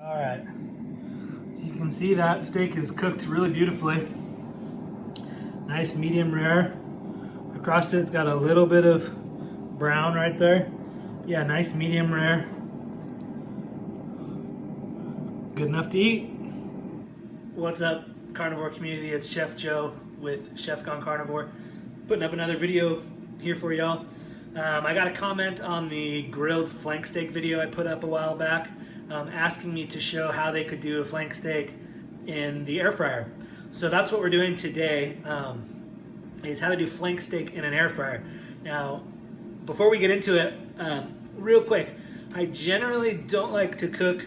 All right, so you can see that steak is cooked really beautifully. Nice medium rare. Across it's got a little bit of brown right there. Yeah, nice medium rare. Good enough to eat. What's up, carnivore community? It's Chef Joe with Chef Gone Carnivore, putting up another video here for y'all. I got a comment on the grilled flank steak video I put up a while back, asking me to show how they could do a flank steak in the air fryer. So that's what we're doing today, is how to do flank steak in an air fryer. Now, before we get into it, real quick, I generally don't like to cook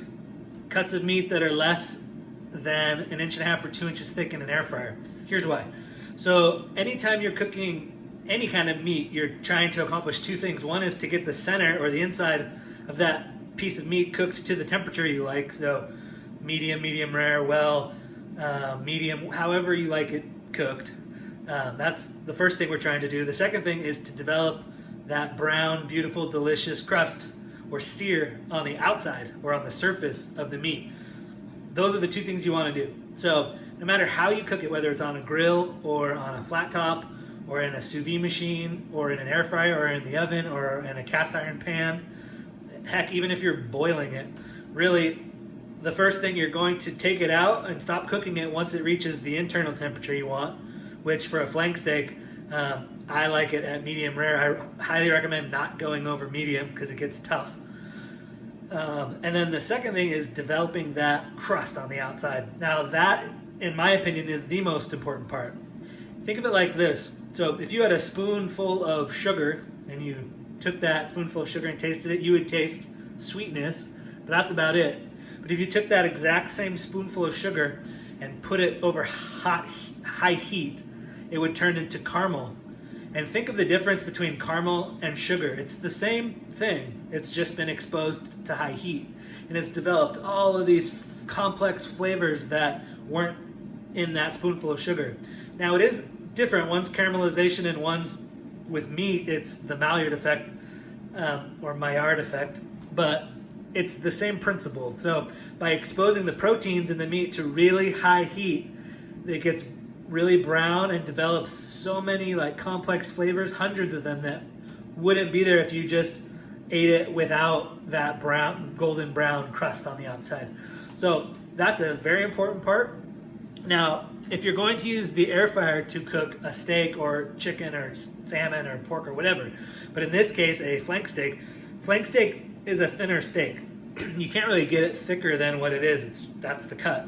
cuts of meat that are less than 1.5 inches or 2 inches thick in an air fryer. Here's why. So anytime you're cooking any kind of meat, you're trying to accomplish two things. One is to get the center or the inside of that piece of meat cooked to the temperature you like. So medium, medium rare, well, medium, however you like it cooked. That's the first thing we're trying to do. The second thing is to develop that brown, beautiful, delicious crust or sear on the outside or on the surface of the meat. Those are the two things you want to do. So no matter how you cook it, whether it's on a grill or on a flat top or in a sous vide machine or in an air fryer or in the oven or in a cast iron pan, heck, even if you're boiling it, really the first thing you're going to take it out and stop cooking it once it reaches the internal temperature you want, which for a flank steak, I like it at medium rare. I highly recommend not going over medium because it gets tough. And then the second thing is developing that crust on the outside. Now that, in my opinion, is the most important part. Think of it like this. So if you had a spoonful of sugar and you took that spoonful of sugar and tasted it, you would taste sweetness, but that's about it. But if you took that exact same spoonful of sugar and put it over high heat, it would turn into caramel. And think of the difference between caramel and sugar. It's the same thing. It's just been exposed to high heat. And it's developed all of these complex flavors that weren't in that spoonful of sugar. Now it is different. One's caramelization and one's with meat. It's the Maillard effect or Maillard effect. But it's the same principle. So by exposing the proteins in the meat to really high heat, it gets really brown and develops so many like complex flavors, hundreds of them, that wouldn't be there if you just ate it without that brown, golden brown crust on the outside. So that's a very important part. Now, if you're going to use the air fryer to cook a steak or chicken or salmon or pork or whatever, but in this case, a flank steak is a thinner steak. You can't really get it thicker than what it is. That's the cut.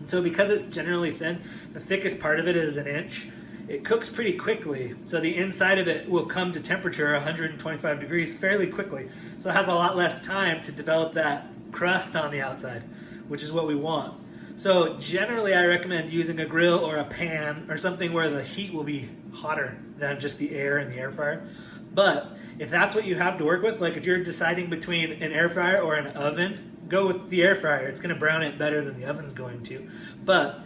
So because it's generally thin, the thickest part of it is 1 inch. It cooks pretty quickly. So the inside of it will come to temperature 125 degrees fairly quickly. So it has a lot less time to develop that crust on the outside, which is what we want. So generally I recommend using a grill or a pan or something where the heat will be hotter than just the air in the air fryer. But if that's what you have to work with, like if you're deciding between an air fryer or an oven, go with the air fryer. It's going to brown it better than the oven's going to. But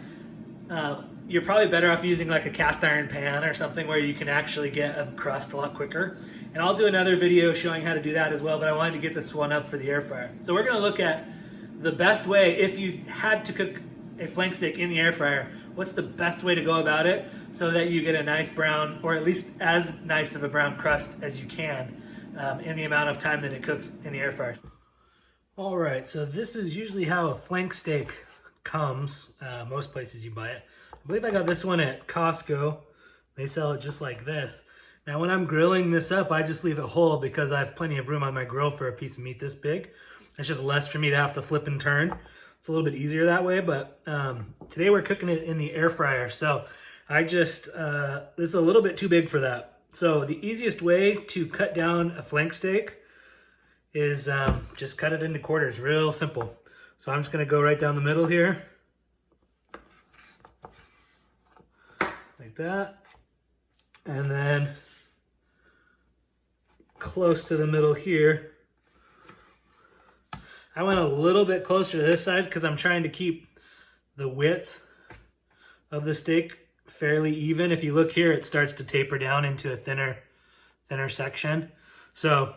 you're probably better off using like a cast iron pan or something where you can actually get a crust a lot quicker. And I'll do another video showing how to do that as well, but I wanted to get this one up for the air fryer. So we're going to look at the best way, if you had to cook a flank steak in the air fryer, what's the best way to go about it so that you get a nice brown, or at least as nice of a brown crust as you can in the amount of time that it cooks in the air fryer. All right, so this is usually how a flank steak comes. Most places you buy it. I believe I got this one at Costco. They sell it just like this. Now when I'm grilling this up, I just leave it whole because I have plenty of room on my grill for a piece of meat this big. It's just less for me to have to flip and turn. It's a little bit easier that way, but today we're cooking it in the air fryer. So I just, this is a little bit too big for that. So the easiest way to cut down a flank steak is just cut it into quarters, real simple. So I'm just gonna go right down the middle here. Like that. And then close to the middle here. I went a little bit closer to this side because I'm trying to keep the width of the steak fairly even. If you look here, it starts to taper down into a thinner section. So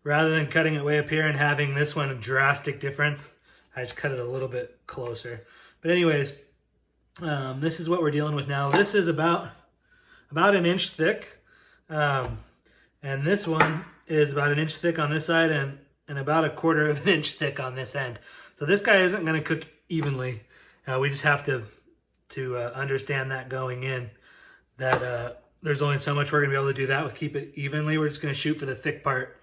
rather than cutting it way up here and having this one a drastic difference, I just cut it a little bit closer. But anyways, this is what we're dealing with now. This is about an inch thick. And this one is about an inch thick on this side and about a quarter of an inch thick on this end. So this guy isn't going to cook evenly. We just have to understand that going in, that there's only so much we're going to be able to do that with. Keep it evenly. We're just going to shoot for the thick part,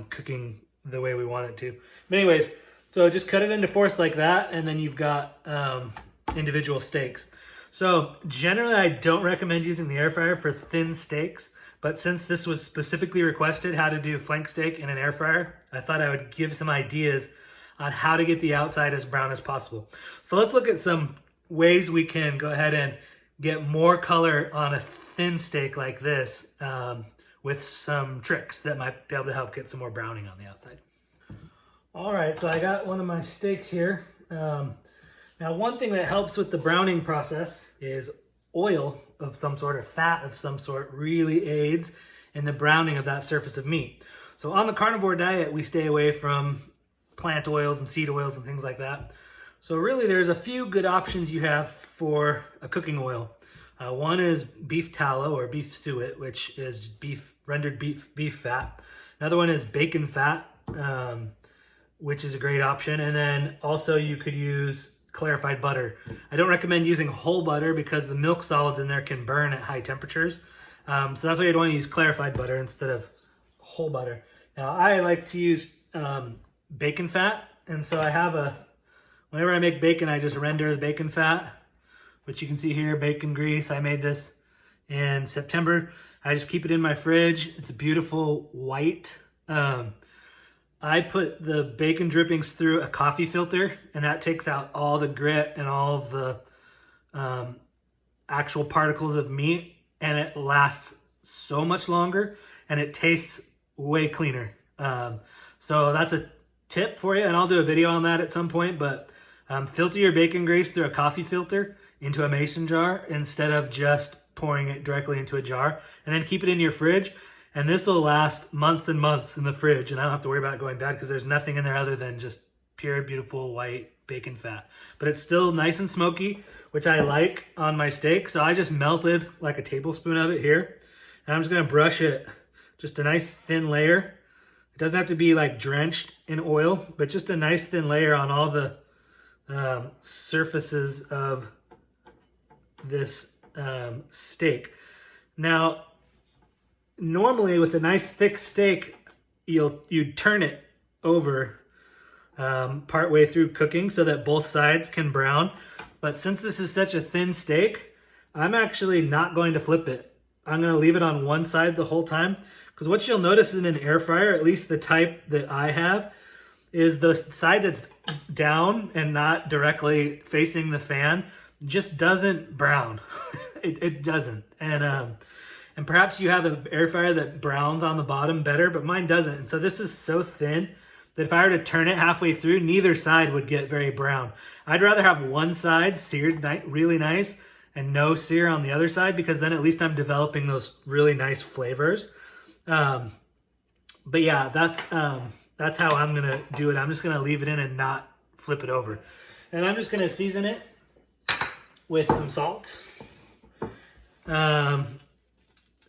cooking the way we want it to. But anyways, so just cut it into fourths like that, and then you've got individual steaks. So generally I don't recommend using the air fryer for thin steaks, but since this was specifically requested how to do flank steak in an air fryer, I thought I would give some ideas on how to get the outside as brown as possible. So let's look at some ways we can go ahead and get more color on a thin steak like this, with some tricks that might be able to help get some more browning on the outside. All right, so I got one of my steaks here. Now, one thing that helps with the browning process is oil of some sort, or fat of some sort, really aids in the browning of that surface of meat. So on the carnivore diet, we stay away from plant oils and seed oils and things like that. So really there's a few good options you have for a cooking oil. One is beef tallow or beef suet, which is rendered beef fat. Another one is bacon fat, which is a great option. And then also you could use clarified butter. I don't recommend using whole butter because the milk solids in there can burn at high temperatures. So that's why you'd want to use clarified butter instead of whole butter. Now I like to use bacon fat, and so I have whenever I make bacon, I just render the bacon fat, which you can see here, bacon grease. I made this in September. I just keep it in my fridge. It's a beautiful white. I put the bacon drippings through a coffee filter, and that takes out all the grit and all of the actual particles of meat, and it lasts so much longer, and it tastes way cleaner. So that's a tip for you, and I'll do a video on that at some point, but filter your bacon grease through a coffee filter into a mason jar instead of just pouring it directly into a jar, and then keep it in your fridge. And this will last months and months in the fridge, and I don't have to worry about it going bad because there's nothing in there other than just pure, beautiful white bacon fat. But it's still nice and smoky, which I like on my steak. So I just melted like a tablespoon of it here, and I'm just gonna brush it, just a nice thin layer. It doesn't have to be like drenched in oil, but just a nice thin layer on all the surfaces of this steak. Now, normally with a nice thick steak, you'd turn it over part way through cooking so that both sides can brown. But since this is such a thin steak, I'm actually not going to flip it. I'm going to leave it on one side the whole time, because what you'll notice in an air fryer, at least the type that I have, is the side that's down and not directly facing the fan just doesn't brown. It doesn't. And perhaps you have an air fryer that browns on the bottom better, but mine doesn't. And so this is so thin that if I were to turn it halfway through, neither side would get very brown. I'd rather have one side seared really nice and no sear on the other side, because then at least I'm developing those really nice flavors. But yeah, that's how I'm gonna do it. I'm just gonna leave it in and not flip it over. And I'm just gonna season it with some salt.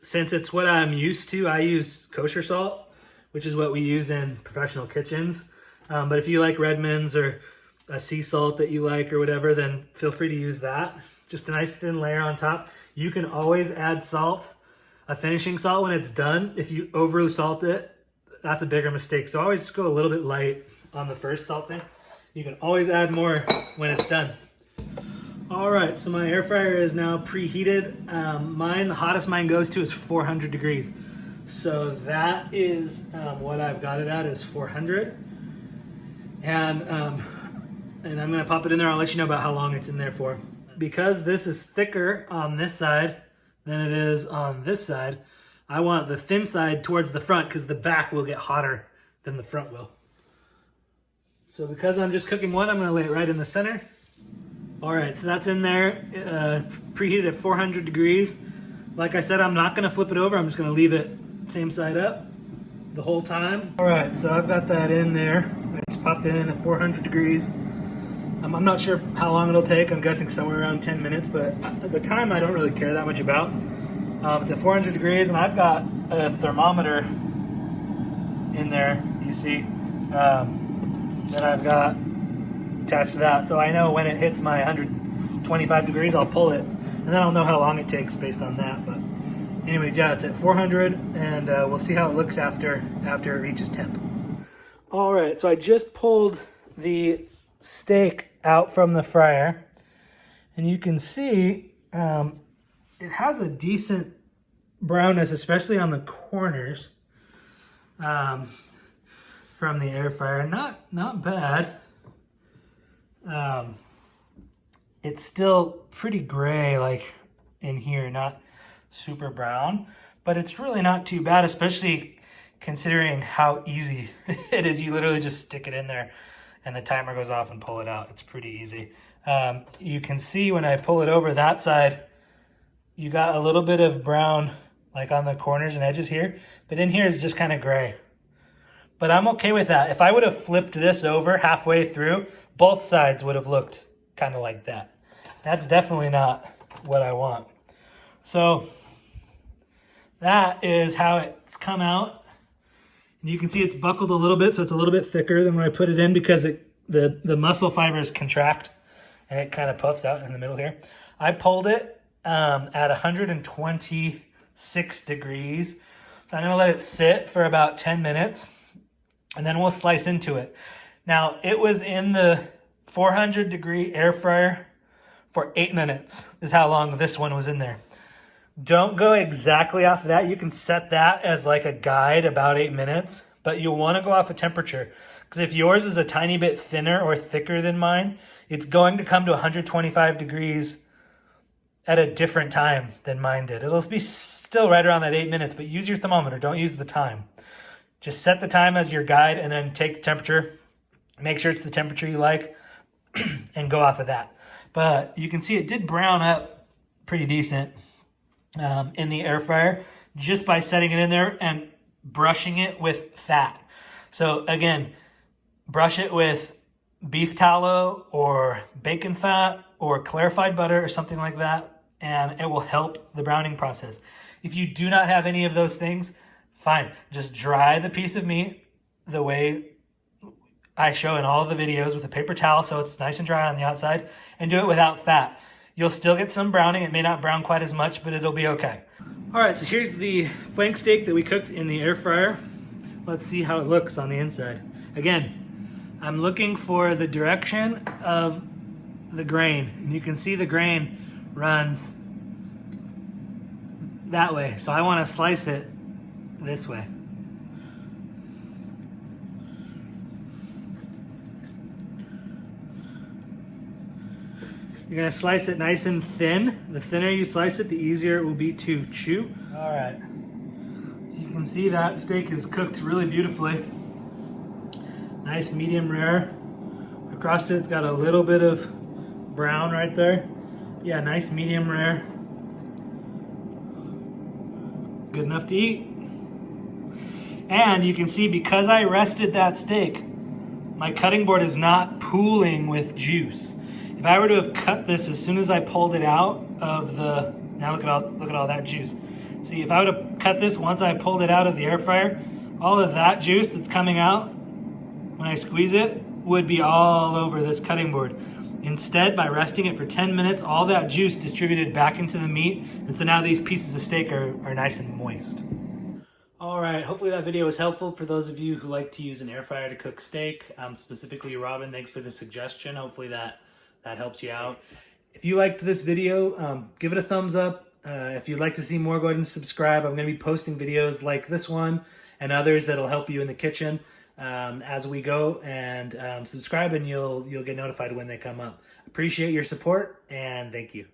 Since it's what I'm used to, I use kosher salt, which is what we use in professional kitchens. But if you like Redmond's or a sea salt that you like or whatever, then feel free to use that. Just a nice thin layer on top. You can always add salt, a finishing salt, when it's done. If you over salt it, that's a bigger mistake. So always just go a little bit light on the first salting. You can always add more when it's done. All right, so my air fryer is now preheated. The hottest mine goes to is 400 degrees. So that is what I've got it at, is 400. And I'm gonna pop it in there. I'll let you know about how long it's in there for. Because this is thicker on this side than it is on this side, I want the thin side towards the front because the back will get hotter than the front will. So because I'm just cooking one, I'm gonna lay it right in the center. All right, so that's in there, preheated at 400 degrees. Like I said, I'm not gonna flip it over. I'm just gonna leave it same side up the whole time. All right, so I've got that in there. It's popped it in at 400 degrees. I'm not sure how long it'll take. I'm guessing somewhere around 10 minutes, but the time I don't really care that much about. It's at 400 degrees, and I've got a thermometer in there, you see, that I've got attached to that. So I know when it hits my 125 degrees, I'll pull it, and then I'll know how long it takes based on that. But anyways, yeah, it's at 400, and we'll see how it looks after it reaches temp. All right, so I just pulled the steak out from the fryer, and you can see it has a decent brownness, especially on the corners from the air fryer. Not bad. It's still pretty gray, like in here, not super brown, but it's really not too bad, especially considering how easy it is. You literally just stick it in there and the timer goes off and pull it out. It's pretty easy. You can see when I pull it over that side, you got a little bit of brown like on the corners and edges here, but in here it's just kind of gray. But I'm okay with that. If I would have flipped this over halfway through, both sides would have looked kind of like that. That's definitely not what I want. So that is how it's come out. And you can see it's buckled a little bit, so it's a little bit thicker than when I put it in because the muscle fibers contract and it kind of puffs out in the middle here. I pulled it at 126 degrees. So I'm gonna let it sit for about 10 minutes and then we'll slice into it. Now, it was in the 400 degree air fryer for 8 minutes is how long this one was in there. Don't go exactly off of that. You can set that as like a guide, about 8 minutes, but you'll want to go off of temperature, because if yours is a tiny bit thinner or thicker than mine, it's going to come to 125 degrees at a different time than mine did. It'll be still right around that 8 minutes, but use your thermometer. Don't use the time. Just set the time as your guide and then take the temperature. Make sure it's the temperature you like and go off of that. But you can see it did brown up pretty decent in the air fryer just by setting it in there and brushing it with fat. So again, brush it with beef tallow or bacon fat or clarified butter or something like that, and it will help the browning process. If you do not have any of those things, fine. Just dry the piece of meat the way I show in all of the videos with a paper towel so it's nice and dry on the outside, and do it without fat. You'll still get some browning. It may not brown quite as much, but it'll be okay. All right, so here's the flank steak that we cooked in the air fryer. Let's see how it looks on the inside. Again, I'm looking for the direction of the grain, and you can see the grain runs that way. So I want to slice it this way. You're gonna slice it nice and thin. The thinner you slice it, the easier it will be to chew. All right, so you can see that steak is cooked really beautifully. Nice medium rare. Across it, it's got a little bit of brown right there. Yeah, nice medium rare. Good enough to eat. And you can see, because I rested that steak, my cutting board is not pooling with juice. If I were to have cut this as soon as I pulled it out of the, now look at all that juice. See, if I would have cut this once I pulled it out of the air fryer, all of that juice that's coming out when I squeeze it would be all over this cutting board. Instead, by resting it for 10 minutes, all that juice distributed back into the meat, and so now these pieces of steak are nice and moist. All right, hopefully that video was helpful for those of you who like to use an air fryer to cook steak. Specifically, Robin, thanks for the suggestion. Hopefully that helps you out. If you liked this video, give it a thumbs up. If you'd like to see more, go ahead and subscribe. I'm going to be posting videos like this one and others that'll help you in the kitchen as we go. And subscribe, and you'll get notified when they come up. Appreciate your support, and thank you.